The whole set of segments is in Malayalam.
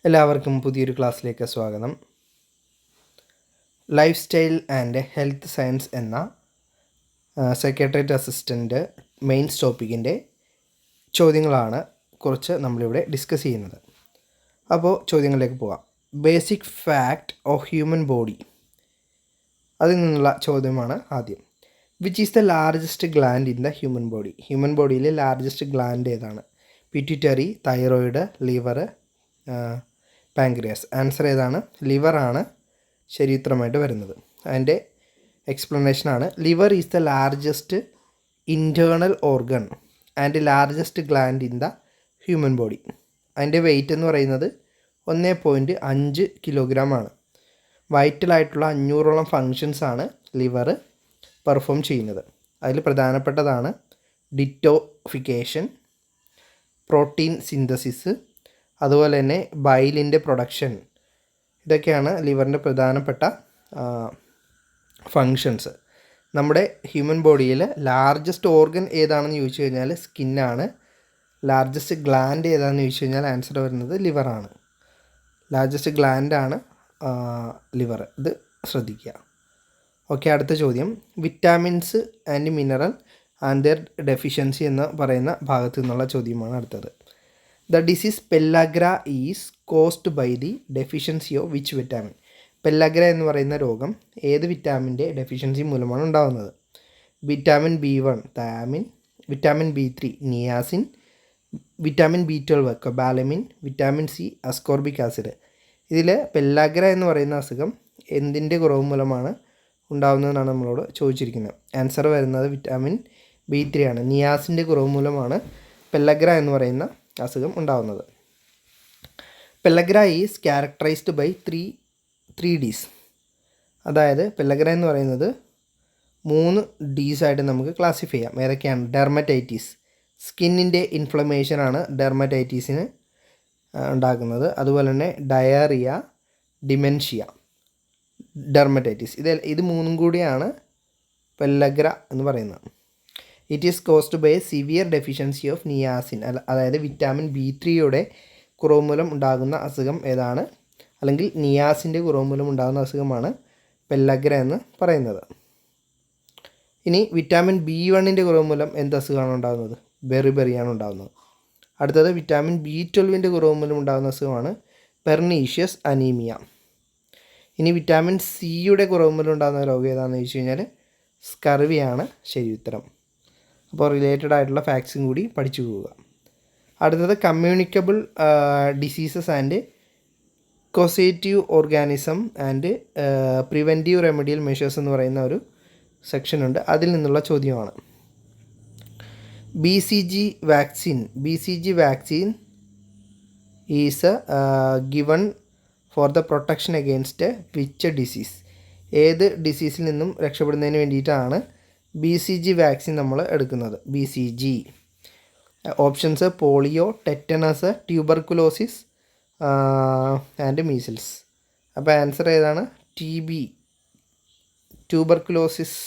എല്ലാവർക്കും പുതിയൊരു ക്ലാസ്സിലേക്ക് സ്വാഗതം. Life style and health science എന്ന സെക്രട്ടേറിയറ്റ് അസിസ്റ്റൻ്റ് മെയിൻസ് ടോപ്പിക്കിൻ്റെ ചോദ്യങ്ങളാണ് കുറച്ച് നമ്മളിവിടെ ഡിസ്കസ് ചെയ്യുന്നത്. അപ്പോൾ ചോദ്യങ്ങളിലേക്ക് പോകാം. Basic fact of human body, അതിൽ നിന്നുള്ള ചോദ്യമാണ് ആദ്യം. Which is the largest gland in the human body? Human ബോഡിയിലെ ലാർജസ്റ്റ് ഗ്ലാൻഡ് ഏതാണ്? Pituitary, thyroid, liver, pancreas. Answer ഏതാണ്? ലിവറാണ് ശരി ഉത്തരമായിട്ട് വരുന്നത്. അതിൻ്റെ എക്സ്പ്ലനേഷനാണ്: liver is the largest internal organ and largest gland in the human body. അതിൻ്റെ വെയിറ്റ് എന്ന് പറയുന്നത് 1.5 കിലോഗ്രാമാണ്. വൈറ്റലായിട്ടുള്ള 500ഓളം ഫങ്ഷൻസാണ് ലിവർ പെർഫോം ചെയ്യുന്നത്. അതിൽ പ്രധാനപ്പെട്ടതാണ് ഡിറ്റോഫിക്കേഷൻ, പ്രോട്ടീൻ സിന്തസിസ്, അതുപോലെ തന്നെ ബൈലിൻ്റെ പ്രൊഡക്ഷൻ. ഇതൊക്കെയാണ് ലിവറിൻ്റെ പ്രധാനപ്പെട്ട ഫങ്ഷൻസ്. നമ്മുടെ ഹ്യൂമൻ ബോഡിയിൽ ലാർജസ്റ്റ് ഓർഗൻ ഏതാണെന്ന് ചോദിച്ചു കഴിഞ്ഞാൽ സ്കിന്നാണ്. ലാർജസ്റ്റ് ഗ്ലാൻഡ് ഏതാണെന്ന് ചോദിച്ചു കഴിഞ്ഞാൽ ആൻസർ വരുന്നത് ലിവറാണ്. Largest ഗ്ലാൻഡാണ് liver. ഇത് ശ്രദ്ധിക്കുക. ഓക്കെ, അടുത്ത ചോദ്യം. Vitamins and mineral and their deficiency എന്ന് പറയുന്ന ഭാഗത്തു നിന്നുള്ള ചോദ്യമാണ് അടുത്തത്. The disease pellagra is caused by the deficiency of which vitamin? Pellagra എന്ന് പറയുന്ന രോഗം ഏത് വിറ്റാമിൻ്റെ ഡെഫിഷ്യൻസി മൂലമാണ് ഉണ്ടാകുന്നത്? Vitamin B1 thiamine, vitamin B3 niacin, vitamin B12 cobalamin, vitamin C ascorbic acid. ഇതിൽ പെല്ലഗ്ര എന്ന് പറയുന്ന അസുഖം എന്തിൻ്റെ കുറവ് മൂലമാണ് ഉണ്ടാകുന്നതെന്നാണ് നമ്മളോട് ചോദിച്ചിരിക്കുന്നത്. ആൻസർ വരുന്നത് വിറ്റാമിൻ B3 ആണ്. നിയാസിൻ്റെ കുറവ് മൂലമാണ് പെല്ലഗ്ര എന്ന് പറയുന്ന അസുഖം ഉണ്ടാകുന്നത്. Pellagra is characterised by three Ds. അതായത് പെല്ലഗ്ര എന്ന് പറയുന്നത് 3 ഡീസ് ആയിട്ട് നമുക്ക് ക്ലാസിഫൈ ചെയ്യാം. ഏതൊക്കെയാണ്? ഡെർമറ്റൈറ്റിസ്, സ്കിന്നിൻ്റെ ഇൻഫ്ലമേഷനാണ് ഡെർമറ്റൈറ്റീസിന് ഉണ്ടാക്കുന്നത്. അതുപോലെ തന്നെ ഡയറിയ, ഡിമെൻഷ്യ, ഡെർമറ്റൈറ്റിസ്. ഇത് 3 കൂടിയാണ് പെല്ലഗ്ര എന്ന് പറയുന്നത്. It is caused by severe deficiency of niacin. അതായത് വിറ്റാമിൻ B3യുടെ കുറവ് മൂലം ഉണ്ടാകുന്ന അസുഖം ഏതാണ്? അല്ലെങ്കിൽ നിയാസിൻ്റെ കുറവ് മൂലം ഉണ്ടാകുന്ന അസുഖമാണ് പെല്ലഗ്ര എന്ന് പറയുന്നത്. ഇനി വിറ്റാമിൻ B1ൻ്റെ കുറവ് മൂലം എന്ത് അസുഖമാണ് ഉണ്ടാകുന്നത്? ബെറിബെറിയാണ് ഉണ്ടാകുന്നത്. അടുത്തത് വിറ്റാമിൻ B12ൻ്റെ കുറവ് മൂലം ഉണ്ടാകുന്ന അസുഖമാണ് പെർനീഷ്യസ് അനീമിയ. ഇനി വിറ്റാമിൻ സിയുടെ കുറവ് മൂലം ഉണ്ടാകുന്ന രോഗം ഏതാണെന്ന് ചോദിച്ചു കഴിഞ്ഞാൽ സ്കർവിയാണ് ശരി ഉത്തരം. അപ്പോൾ റിലേറ്റഡ് ആയിട്ടുള്ള ഫാക്ട്സും കൂടി പഠിച്ചു പോവുക. അടുത്തത് communicable diseases and causative organism and preventive remedial measures എന്ന് പറയുന്ന ഒരു സെക്ഷനുണ്ട്. അതിൽ നിന്നുള്ള ചോദ്യമാണ്. BCG vaccine is given for the protection against which disease? ഏത് ഡിസീസിൽ നിന്നും രക്ഷപ്പെടുന്നതിന് വേണ്ടിയിട്ടാണ് BCG വാക്സിൻ നമ്മൾ എടുക്കുന്നത്? BCG options: polio, tetanus, tuberculosis and measles. അപ്പോൾ ആൻസർ ഏതാണ്? TB, ട്യൂബർക്കുലോസിസ്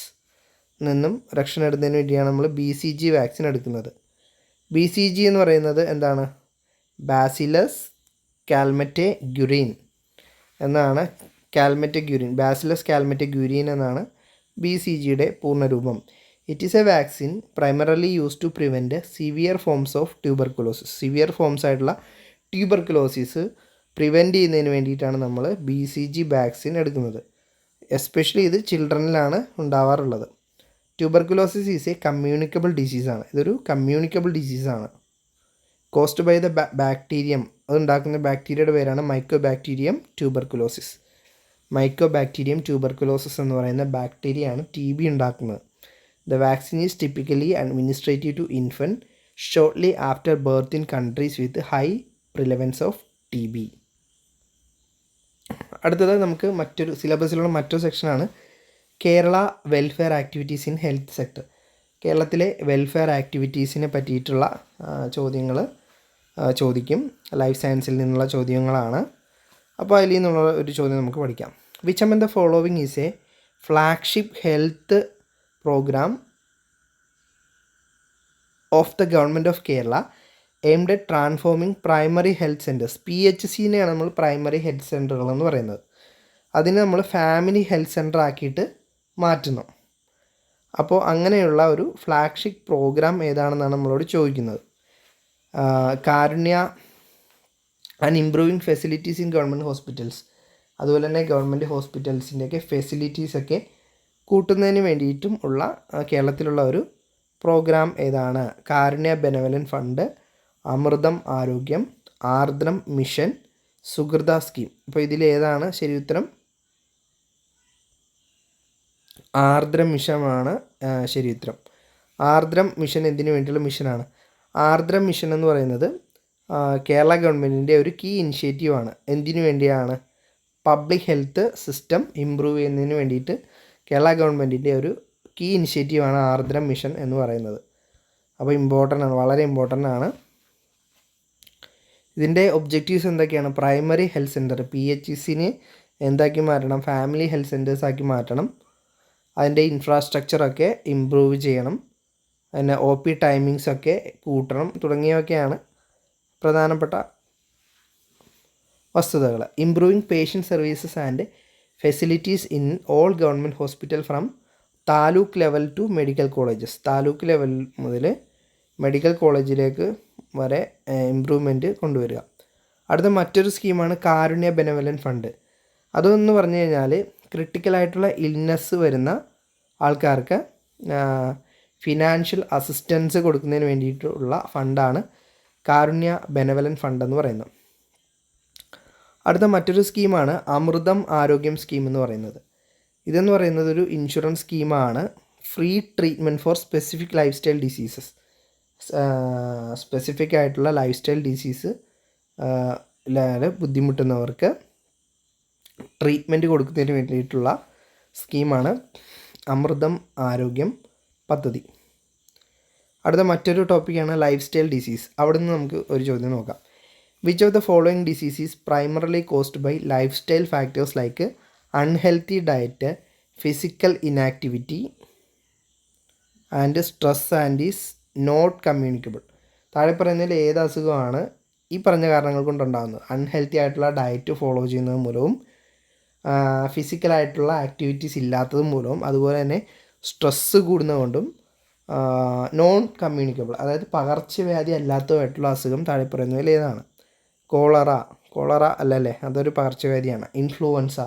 നിന്നും രക്ഷ നേടുന്നതിന് വേണ്ടിയാണ് നമ്മൾ BCG വാക്സിൻ എടുക്കുന്നത്. BCG എന്ന് പറയുന്നത് എന്താണ്? ബാസിലസ് കാൽമെറ്റെഗ്യുരിൻ എന്നാണ്. ബാസിലസ് കാൽമെറ്റെഗ്യുരിൻ എന്നാണ് BCGയുടെ പൂർണ്ണരൂപം. It is a vaccine primarily use to prevent severe forms of tuberculosis. Severe forms ആയിട്ടുള്ള ട്യൂബർക്കുലോസിസ് പ്രിവെൻറ്റ് ചെയ്യുന്നതിന് വേണ്ടിയിട്ടാണ് നമ്മൾ BCG വാക്സിൻ എടുക്കുന്നത്. എസ്പെഷ്യലി ഇത് ചിൽഡ്രനിലാണ് ഉണ്ടാവാറുള്ളത്. ട്യൂബർക്കുലോസിസ് ഈസ് എ കമ്മ്യൂണിക്കബിൾ ഡിസീസാണ്. ഇതൊരു കമ്മ്യൂണിക്കബിൾ ഡിസീസാണ്. Caused by the bacterium. അതുണ്ടാക്കുന്ന ബാക്ടീരിയയുടെ പേരാണ് മൈക്കോബാക്ടീരിയം ട്യൂബർക്കുലോസിസ്. മൈക്കോബാക്ടീരിയം ട്യൂബർക്കുലോസിസ് എന്ന് പറയുന്ന ബാക്ടീരിയയാണ് TB ഉണ്ടാക്കുന്നത്. The vaccine is typically administrative to infant shortly after birth in countries with high പ്രിലവൻസ് of TB. അടുത്തത് നമുക്ക് സിലബസിലുള്ള മറ്റൊരു സെക്ഷനാണ് Kerala welfare activities in health sector. കേരളത്തിലെ വെൽഫെയർ ആക്ടിവിറ്റീസിനെ പറ്റിയിട്ടുള്ള ചോദ്യങ്ങൾ ചോദിക്കും. ലൈഫ് സയൻസിൽ നിന്നുള്ള ചോദ്യങ്ങളാണ്. അപ്പോൾ അതിൽ നിന്നുള്ള ഒരു ചോദ്യം നമുക്ക് പഠിക്കാം. Which among the following is a flagship health programme of the Government of Kerala aimed at transforming primary health centres. PHCനെയാണ് നമ്മൾ പ്രൈമറി ഹെൽത്ത് സെൻ്ററുകൾ എന്ന് പറയുന്നത്. അതിനെ നമ്മൾ ഫാമിലി ഹെൽത്ത് സെൻ്റർ ആക്കിയിട്ട് മാറ്റുന്നു. അപ്പോൾ അങ്ങനെയുള്ള ഒരു ഫ്ലാഗ്ഷിപ്പ് പ്രോഗ്രാം ഏതാണെന്നാണ് നമ്മളോട് ചോദിക്കുന്നത്. Karunya and improving facilities in government hospitals, അതുപോലെ തന്നെ ഗവൺമെൻറ് ഹോസ്പിറ്റൽസിൻ്റെയൊക്കെ ഫെസിലിറ്റീസൊക്കെ കൂട്ടുന്നതിന് വേണ്ടിയിട്ടും ഉള്ള കേരളത്തിലുള്ള ഒരു പ്രോഗ്രാം ഏതാണ്? കാരുണ്യ ബെനവലൻറ്റ് ഫണ്ട്, അമൃതം ആരോഗ്യം, ആർദ്രം മിഷൻ, സുഹൃത സ്കീം. അപ്പോൾ ഇതിലേതാണ് ശരി ഉത്തരം? ആർദ്രം മിഷനാണ് ശരി ഉത്തരം. ആർദ്രം മിഷൻ എന്തിനു വേണ്ടിയുള്ള മിഷനാണ്? ആർദ്രം മിഷൻ എന്ന് പറയുന്നത് കേരള ഗവൺമെൻറ്റിൻ്റെ ഒരു കീ ഇനിഷ്യേറ്റീവാണ്. എന്തിനു വേണ്ടിയാണ്? പബ്ലിക് ഹെൽത്ത് സിസ്റ്റം ഇമ്പ്രൂവ് ചെയ്യുന്നതിന് വേണ്ടിയിട്ട് കേരള ഗവൺമെൻറ്റിൻ്റെ ഒരു കീ ഇനിഷ്യേറ്റീവാണ് ആർദ്രം മിഷൻ എന്ന് പറയുന്നത്. അപ്പോൾ ഇമ്പോർട്ടൻ്റ് ആണ്, വളരെ ഇമ്പോർട്ടൻ്റ് ആണ്. ഇതിൻ്റെ ഒബ്ജക്റ്റീവ്സ് എന്തൊക്കെയാണ്? പ്രൈമറി ഹെൽത്ത് സെൻറ്റർ PHCനെ എന്താക്കി മാറ്റണം? ഫാമിലി ഹെൽത്ത് സെൻറ്റേഴ്സ് ആക്കി മാറ്റണം. അതിൻ്റെ ഇൻഫ്രാസ്ട്രക്ചറൊക്കെ ഇമ്പ്രൂവ് ചെയ്യണം. പിന്നെ OP ടൈമിങ്സൊക്കെ കൂട്ടണം തുടങ്ങിയവയൊക്കെയാണ് പ്രധാനപ്പെട്ട വസ്തുതകൾ. Improving patient services and facilities in all government hospital from taluk level two medical colleges. Taluk level മുതൽ മെഡിക്കൽ കോളേജിലേക്ക് വരെ ഇമ്പ്രൂവ്മെൻറ്റ് കൊണ്ടുവരിക. അടുത്ത മറ്റൊരു സ്കീമാണ് കാരുണ്യ ബെനവലൻറ്റ് ഫണ്ട്. അതെന്ന് പറഞ്ഞു കഴിഞ്ഞാൽ ക്രിട്ടിക്കലായിട്ടുള്ള ഇൽനെസ് വരുന്ന ആൾക്കാർക്ക് ഫിനാൻഷ്യൽ അസിസ്റ്റൻസ് കൊടുക്കുന്നതിന് വേണ്ടിയിട്ടുള്ള ഫണ്ടാണ് കാരുണ്യ ബെനവലൻറ്റ് ഫണ്ട് എന്ന് പറയുന്നത്. അടുത്ത മറ്റൊരു സ്കീമാണ് അമൃതം ആരോഗ്യം സ്കീം എന്ന് പറയുന്നത്. ഇതെന്ന് പറയുന്നത് ഒരു ഇൻഷുറൻസ് സ്കീമാണ്. Free treatment four specific life style diseases. Specific ആയിട്ടുള്ള ലൈഫ് സ്റ്റൈൽ ഡിസീസ് ബുദ്ധിമുട്ടുന്നവർക്ക് ട്രീറ്റ്മെൻറ്റ് കൊടുക്കുന്നതിന് വേണ്ടിയിട്ടുള്ള സ്കീമാണ് അമൃതം ആരോഗ്യം പദ്ധതി. അടുത്ത മറ്റൊരു ടോപ്പിക്കാണ് ലൈഫ് സ്റ്റൈൽ ഡിസീസ്. അവിടെ നിന്ന് നമുക്ക് ഒരു ചോദ്യം നോക്കാം. Which of the following disease is primarily caused by life style factors like unhealthy diet, physical inactivity and stress and is not communicable? താഴെ പറയുന്നതിൽ ഏത് അസുഖമാണ് ഈ പറഞ്ഞ കാരണങ്ങൾ കൊണ്ടുണ്ടാകുന്നത്? അൺഹെൽത്തി ആയിട്ടുള്ള ഡയറ്റ് ഫോളോ ചെയ്യുന്നത് മൂലവും, ഫിസിക്കലായിട്ടുള്ള ആക്ടിവിറ്റീസ് ഇല്ലാത്തത് മൂലവും, അതുപോലെ തന്നെ സ്ട്രെസ്സ് കൂടുന്നതുകൊണ്ടും, നോൺ കമ്മ്യൂണിക്കബിൾ അതായത് പകർച്ചവ്യാധി അല്ലാത്തതായിട്ടുള്ള അസുഖം താഴെ പറയുന്നതിൽ ഏതാണ്? കോളറ അല്ലല്ലേ, അതൊരു പകർച്ചവ്യാധിയാണ്. ഇൻഫ്ലുവൻസ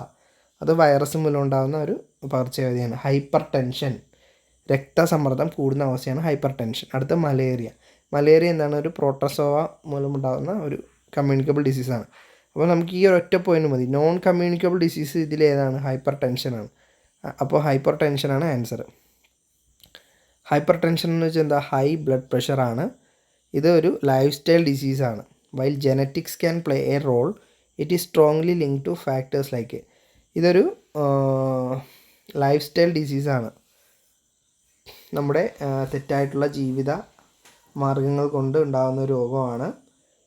അത് വൈറസ് മൂലം ഉണ്ടാകുന്ന ഒരു പകർച്ചവ്യാധിയാണ്. ഹൈപ്പർ ടെൻഷൻ രക്തസമ്മർദ്ദം കൂടുന്ന അവസ്ഥയാണ് ഹൈപ്പർ ടെൻഷൻ. അടുത്ത മലേറിയ എന്താണ്? ഒരു പ്രോട്ടോസോവ മൂലമുണ്ടാകുന്ന ഒരു കമ്മ്യൂണിക്കബിൾ ഡിസീസാണ്. അപ്പോൾ നമുക്ക് ഈ ഒരൊറ്റ പോയിന്റ് മതി. നോൺ കമ്മ്യൂണിക്കബിൾ ഡിസീസ് ഇതിലേതാണ്? ഹൈപ്പർ ടെൻഷനാണ്. അപ്പോൾ ഹൈപ്പർ ടെൻഷനാണ് ആൻസർ. ഹൈപ്പർ ടെൻഷൻ എന്ന് വെച്ചാൽ എന്താ? ഹൈ ബ്ലഡ് പ്രഷറാണ്. ഇത് ഒരു ലൈഫ് സ്റ്റൈൽ ഡിസീസാണ്. While genetics can play a role, it is strongly linked to factors like. ഇതൊരു ലൈഫ് സ്റ്റൈൽ ഡിസീസാണ്. നമ്മുടെ തെറ്റായിട്ടുള്ള ജീവിത മാർഗങ്ങൾ കൊണ്ട് ഉണ്ടാകുന്ന ഒരു രോഗമാണ്.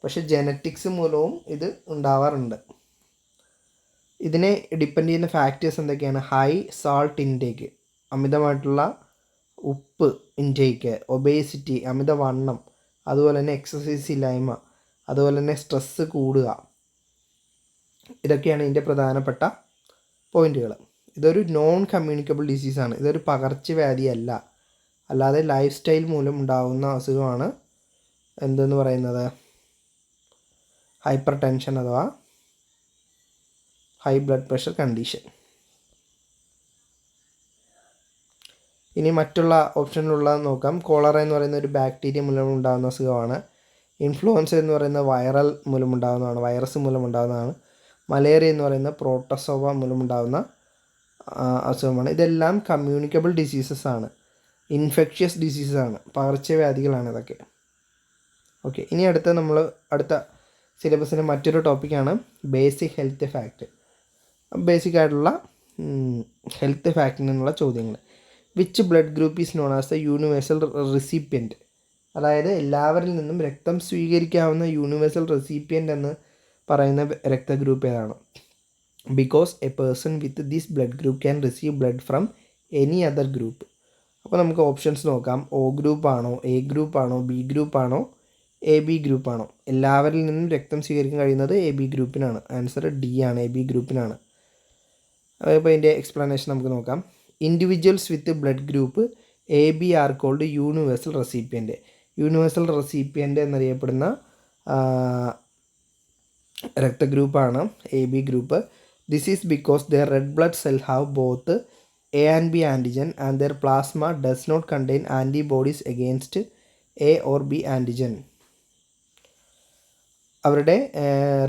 പക്ഷേ ജെനറ്റിക്സ് മൂലവും ഇത് ഉണ്ടാവാറുണ്ട്. ഇതിനെ ഡിപ്പെൻഡ് ചെയ്യുന്ന ഫാക്ടേഴ്സ് എന്തൊക്കെയാണ്? ഹൈ സാൾട്ട് ഇൻടേക്ക്, അമിതമായിട്ടുള്ള ഉപ്പ് ഇൻടേക്ക്, ഒബേസിറ്റി അമിതവണ്ണം, അതുപോലെ തന്നെ എക്സസൈസ് ഇല്ലായ്മ, അതുപോലെ തന്നെ സ്ട്രെസ്സ് കൂടുക. ഇതൊക്കെയാണ് ഇതിൻ്റെ പ്രധാനപ്പെട്ട പോയിന്റുകൾ. ഇതൊരു നോൺ കമ്മ്യൂണിക്കബിൾ ഡിസീസാണ്. ഇതൊരു പകർച്ചവ്യാധിയല്ല, അല്ലാതെ ലൈഫ് സ്റ്റൈൽ മൂലം ഉണ്ടാകുന്ന അസുഖമാണ് എന്തെന്ന് പറയുന്നത്? ഹൈപ്പർ ടെൻഷൻ അഥവാ ഹൈ ബ്ലഡ് പ്രഷർ കണ്ടീഷൻ. ഇനി മറ്റുള്ള ഓപ്ഷനിലുള്ള നോക്കാം. കോളറ എന്ന് പറയുന്ന ഒരു ബാക്ടീരിയ മൂലം ഉണ്ടാകുന്ന അസുഖമാണ്. ഇൻഫ്ലുവൻസ എന്ന് പറയുന്ന വൈറൽ മൂലമുണ്ടാകുന്നതാണ്, വൈറസ് മൂലമുണ്ടാകുന്നതാണ്. മലേറിയ എന്ന് പറയുന്ന പ്രോട്ടോസോവ മൂലമുണ്ടാകുന്ന അസുഖമാണ്. ഇതെല്ലാം കമ്മ്യൂണിക്കബിൾ ഡിസീസസ് ആണ്, ഇൻഫെക്ഷ്യസ് ഡിസീസസ് ആണ്, പകർച്ചവ്യാധികളാണ് ഇതൊക്കെ. ഓക്കെ, ഇനി അടുത്ത സിലബസിൻ്റെ മറ്റൊരു ടോപ്പിക്കാണ് ബേസിക് ഹെൽത്ത് ഫാക്റ്റ്. ബേസിക് ആയിട്ടുള്ള ഹെൽത്ത് ഫാക്റ്റിൽ നിന്നുള്ള ചോദ്യങ്ങൾ. Which blood group is known as the universal recipient? അതായത് എല്ലാവരിൽ നിന്നും രക്തം സ്വീകരിക്കാവുന്ന യൂണിവേഴ്സൽ റെസിപ്പിയൻ്റ് എന്ന് പറയുന്ന രക്തഗ്രൂപ്പ് ഏതാണ്? Because a person with this blood group can receive blood from any other group. അപ്പോൾ നമുക്ക് ഓപ്ഷൻസ് നോക്കാം. O ഗ്രൂപ്പ് ആണോ, A ഗ്രൂപ്പ് ആണോ, B ഗ്രൂപ്പ് ആണോ, എ ബി ഗ്രൂപ്പാണോ? എല്ലാവരിൽ നിന്നും രക്തം സ്വീകരിക്കാൻ കഴിയുന്നത് എ ബി ഗ്രൂപ്പിനാണ്. ആൻസർ ഡി ആണ്, എ ബി ഗ്രൂപ്പിനാണ്. അപ്പോൾ ഇതിൻ്റെ എക്സ്പ്ലനേഷൻ നമുക്ക് നോക്കാം. Individuals with blood group A B are called universal recipient. Universal recipient എന്നറിയപ്പെടുന്ന രക്തഗ്രൂപ്പാണ് A B group. This is because their red blood cell have both A and B antigen and their plasma does not contain antibodies against A or B antigen. അവരുടെ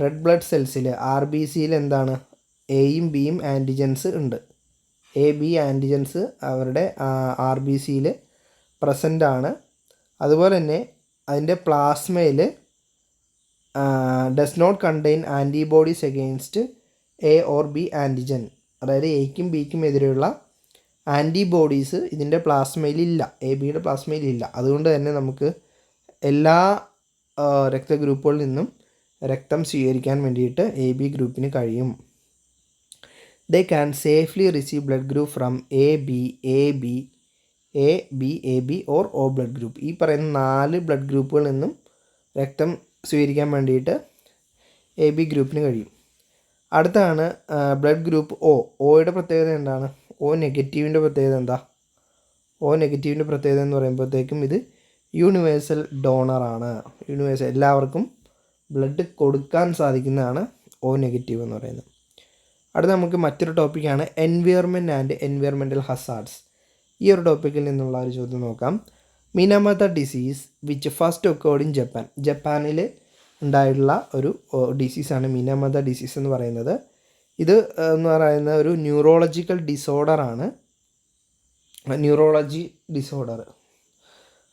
റെഡ് ബ്ലഡ് സെൽസിൽ ആർ ബി സിയിൽ എന്താണ്, എയും ബിയും ആൻറ്റിജൻസ് ഉണ്ട്. എ ബി ആൻറ്റിജൻസ് അവരുടെ ആർ ബി സിയിൽ പ്രസൻ്റ് ആണ്. അതുപോലെ തന്നെ അതിൻ്റെ പ്ലാസ്മയിൽ does not contain antibodies against A or B antigen. അതായത് എയ്ക്കും ബിക്കും എതിരെയുള്ള ആൻറ്റിബോഡീസ് ഇതിൻ്റെ പ്ലാസ്മയിലില്ല, എ ബിയുടെ പ്ലാസ്മയിലില്ല. അതുകൊണ്ട് തന്നെ നമുക്ക് എല്ലാ രക്തഗ്രൂപ്പുകളിൽ നിന്നും രക്തം സ്വീകരിക്കാൻ വേണ്ടിയിട്ട് എ ബി ഗ്രൂപ്പിന് കഴിയും. They can safely receive blood group from A B or O blood group. ഈ പറയുന്ന 4 ബ്ലഡ് ഗ്രൂപ്പുകളിൽ നിന്നും രക്തം സ്വീകരിക്കാൻ വേണ്ടിയിട്ട് എ ബി ഗ്രൂപ്പിന് കഴിയും. അടുത്താണ് ബ്ലഡ് ഗ്രൂപ്പ് ഒ. ഒയുടെ പ്രത്യേകത എന്താണ്? ഒ നെഗറ്റീവിൻ്റെ പ്രത്യേകത എന്താ? ഒ നെഗറ്റീവിൻ്റെ പ്രത്യേകത എന്ന് പറയുമ്പോഴത്തേക്കും ഇത് യൂണിവേഴ്സൽ ഡോണറാണ്. യൂണിവേഴ്സൽ, എല്ലാവർക്കും ബ്ലഡ് കൊടുക്കാൻ സാധിക്കുന്നതാണ് ഒ നെഗറ്റീവ് എന്ന് പറയുന്നത്. അടുത്ത നമുക്ക് മറ്റൊരു ടോപ്പിക്കാണ് എൻവയൺമെൻറ്റ് ആൻഡ് എൻവയൺമെൻറ്റൽ ഹസാർഡ്സ്. ഈ ഒരു ടോപ്പിക്കിൽ നിന്നുള്ള ഒരു ചോദ്യം നോക്കാം. Minamata disease which first occurred in Japan. ജപ്പാനിൽ ഉണ്ടായിട്ടുള്ള ഒരു ഡിസീസാണ് മിനമത ഡിസീസ് എന്ന് പറയുന്നത്. ഇത് എന്ന് പറയുന്ന ഒരു ന്യൂറോളജിക്കൽ ഡിസോർഡറാണ്. ന്യൂറോളജി ഡിസോർഡർ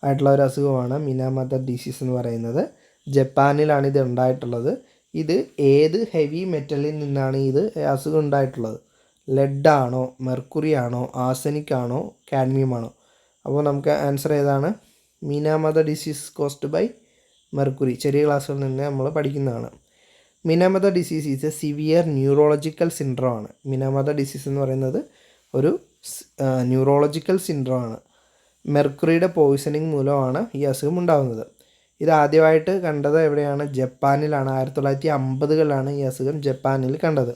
ആയിട്ടുള്ള ഒരു അസുഖമാണ് മിനമത ഡിസീസ് എന്ന് പറയുന്നത്. ജപ്പാനിലാണ് ഇത് ഉണ്ടായിട്ടുള്ളത്. ഇത് ഏത് ഹെവി മെറ്റലിൽ നിന്നാണ് ഇത് അസുഖം ഉണ്ടായിട്ടുള്ളത്? ലെഡാണോ, മെർക്കുറി ആണോ, ആർസനിക് ആണോ, കാഡ്മിയം ആണോ? അപ്പോൾ നമുക്ക് ആൻസർ ഏതാണ്? Minamata disease caused by mercury. ചെറിയ ക്ലാസ്സുകളിൽ നിന്ന് നമ്മൾ പഠിക്കുന്നതാണ്. Minamata disease is a severe neurological syndrome ആണ്. മിനമത ഡിസീസ് എന്ന് പറയുന്നത് ഒരു ന്യൂറോളജിക്കൽ സിൻഡ്രോം ആണ്. മെർക്കുറിയുടെ പോയിസണിങ് മൂലമാണ് ഈ അസുഖം ഉണ്ടാകുന്നത്. ഇത് ആദ്യമായിട്ട് കണ്ടത് എവിടെയാണ്? ജപ്പാനിലാണ്. 1950കളിലാണ് ഈ അസുഖം ജപ്പാനിൽ കണ്ടത്.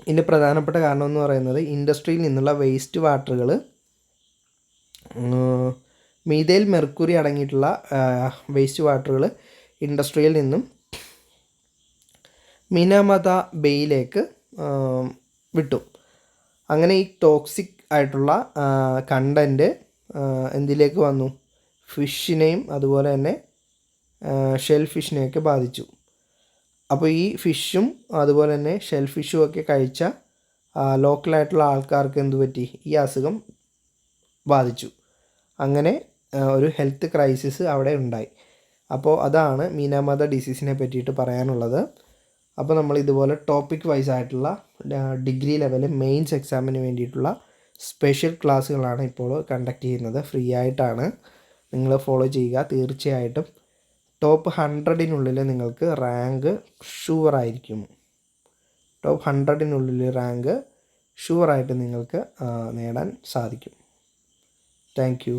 ഇതിൻ്റെ പ്രധാനപ്പെട്ട കാരണം എന്ന് പറയുന്നത് ഇൻഡസ്ട്രിയിൽ നിന്നുള്ള വേസ്റ്റ് വാട്ടറുകൾ മീഥൈൽ മെർക്കുറി അടങ്ങിയിട്ടുള്ള വേസ്റ്റ് വാട്ടറുകൾ ഇൻഡസ്ട്രിയിൽ നിന്നും മിനമത ബേയിലേക്ക് വിട്ടു. അങ്ങനെ ഈ ടോക്സിക് ആയിട്ടുള്ള കണ്ടൻറ്റ് എന്തിലേക്ക് വന്നു? ഫിഷിനെയും അതുപോലെ തന്നെ ഷെൽ ഫിഷിനെയൊക്കെ ബാധിച്ചു. അപ്പോൾ ഈ ഫിഷും അതുപോലെ തന്നെ ഷെൽ ഫിഷും ഒക്കെ കഴിച്ച ലോക്കലായിട്ടുള്ള ആൾക്കാർക്ക് എന്തു പറ്റി? ഈ അസുഖം ബാധിച്ചു. അങ്ങനെ ഒരു ഹെൽത്ത് ക്രൈസിസ് അവിടെ ഉണ്ടായി. അപ്പോൾ അതാണ് മിനമത ഡിസീസിനെ പറ്റിയിട്ട് പറയാനുള്ളത്. അപ്പോൾ നമ്മൾ ഇതുപോലെ ടോപ്പിക് വൈസ് ആയിട്ടുള്ള ഡിഗ്രി ലെവൽ മെയിൻസ് എക്സാമിന് വേണ്ടിയിട്ടുള്ള സ്പെഷ്യൽ ക്ലാസ്സുകളാണ് ഇപ്പോൾ കണ്ടക്ട് ചെയ്യുന്നത്. ഫ്രീ ആയിട്ടാണ്, നിങ്ങൾ ഫോളോ ചെയ്യുക. തീർച്ചയായിട്ടും ടോപ്പ് 100-നുള്ളിൽ നിങ്ങൾക്ക് റാങ്ക് ഷുവറായിരിക്കും. ടോപ്പ് 100-നുള്ളിൽ റാങ്ക് ഷുവറായിട്ട് നിങ്ങൾക്ക് നേടാൻ സാധിക്കും. Thank you.